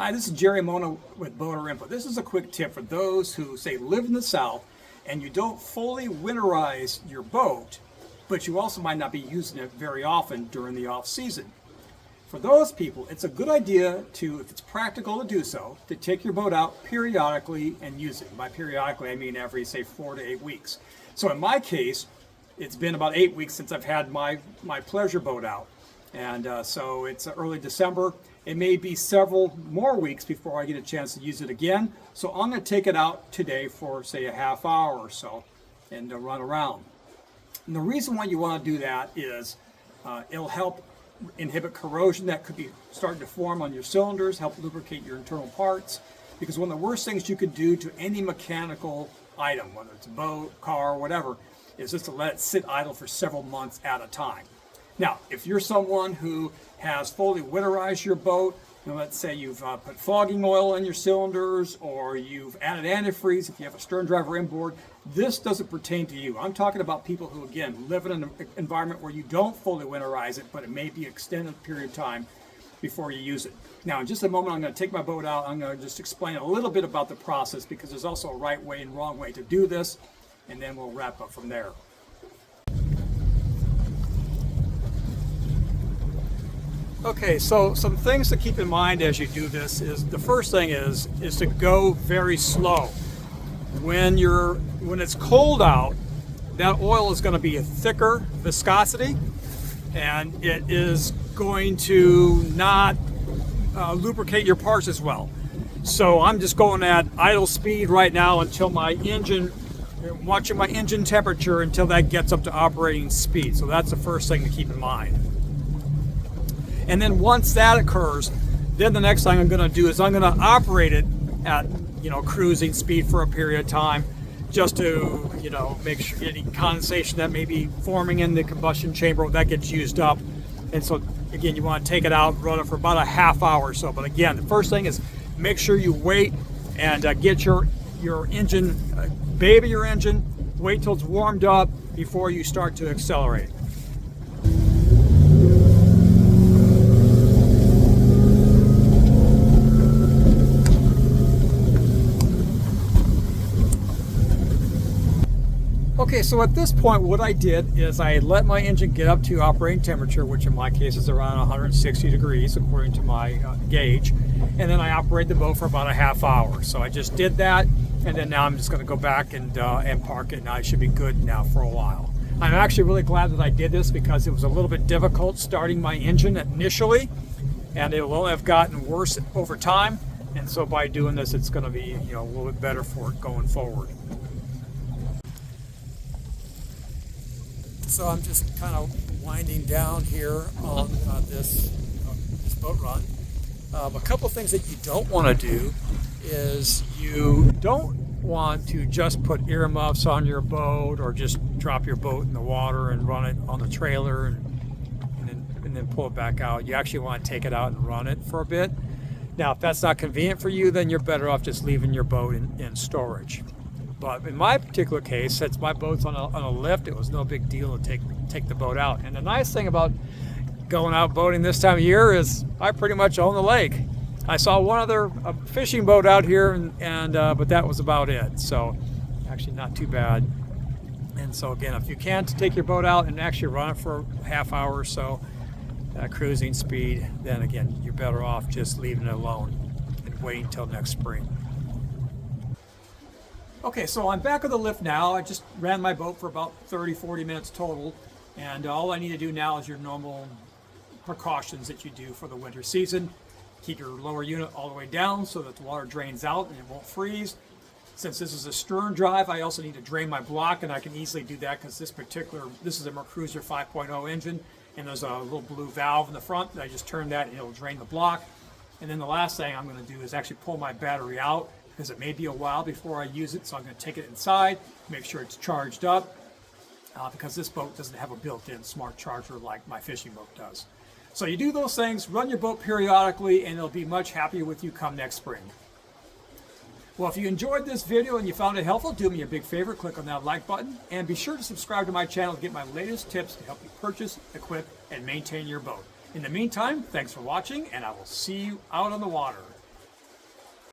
Hi, this is Jerry Mona with BOATER Info. This is a quick tip for those who, say, live in the South and you don't fully winterize your boat, but you also might not be using it very often during the off-season. For those people, it's a good idea to, if it's practical to do so, to take your boat out periodically and use it. By periodically, I mean every, say, 4 to 8 weeks. So in my case, it's been about 8 weeks since I've had my pleasure boat out. And so it's early December. It may be several more weeks before I get a chance to use it again. So I'm going to take it out today for, say, a half hour or so and run around. And the reason why you want to do that is it'll help inhibit corrosion that could be starting to form on your cylinders, help lubricate your internal parts. Because one of the worst things you could do to any mechanical item, whether it's a boat, car, whatever, is just to let it sit idle for several months at a time. Now, if you're someone who has fully winterized your boat, let's say you've put fogging oil in your cylinders or you've added antifreeze if you have a stern driver inboard, this doesn't pertain to you. I'm talking about people who, again, live in an environment where you don't fully winterize it, but it may be an extended period of time before you use it. Now, in just a moment, I'm going to take my boat out. I'm going to just explain a little bit about the process because there's also a right way and wrong way to do this, and then we'll wrap up from there. Okay, so some things to keep in mind as you do this is the first thing is to go very slow. When it's cold out, that oil is going to be a thicker viscosity, and it is going to not lubricate your parts as well. So I'm just going at idle speed right now until watching my engine temperature until that gets up to operating speed. So that's the first thing to keep in mind. And then once that occurs, then the next thing I'm going to do is I'm going to operate it at cruising speed for a period of time, just to make sure any condensation that may be forming in the combustion chamber that gets used up. And so again, you want to take it out, run it for about a half hour or so. But again, the first thing is make sure you wait and get your engine, baby your engine, wait till it's warmed up before you start to accelerate. Okay, so at this point what I did is I let my engine get up to operating temperature, which in my case is around 160 degrees according to my gauge, and then I operated the boat for about a half hour. So I just did that, and then now I'm just going to go back and park it, and I should be good now for a while. I'm actually really glad that I did this because it was a little bit difficult starting my engine initially, and it will only have gotten worse over time, and so by doing this it's going to be a little bit better for it going forward. So I'm just kind of winding down here on this boat run. A couple things that you don't want to do is you don't want to just put earmuffs on your boat or just drop your boat in the water and run it on the trailer and then pull it back out. You actually want to take it out and run it for a bit. Now, if that's not convenient for you, then you're better off just leaving your boat in storage. But in my particular case, since my boat's on a lift, it was no big deal to take the boat out. And the nice thing about going out boating this time of year is I pretty much own the lake. I saw one other fishing boat out here, but that was about it. So actually not too bad. And so again, if you can take your boat out and actually run it for a half hour or so, cruising speed, then again, you're better off just leaving it alone and waiting until next spring. Okay, so I'm back on the lift now. I just ran my boat for about 30-40 minutes total, and all I need to do now is your normal precautions that you do for the winter season. Keep your lower unit all the way down so that the water drains out and it won't freeze. Since this is a stern drive, I also need to drain my block, and I can easily do that because this is a Mercruiser 5.0 engine, and there's a little blue valve in the front. I just turn that and it'll drain the block. And then the last thing I'm going to do is actually pull my battery out, because it may be a while before I use it, so I'm going to take it inside, make sure it's charged up, because this boat doesn't have a built-in smart charger like my fishing boat does. So you do those things, run your boat periodically, and it'll be much happier with you come next spring. Well, if you enjoyed this video and you found it helpful, do me a big favor, click on that like button, and be sure to subscribe to my channel to get my latest tips to help you purchase, equip, and maintain your boat. In the meantime, thanks for watching, and I will see you out on the water.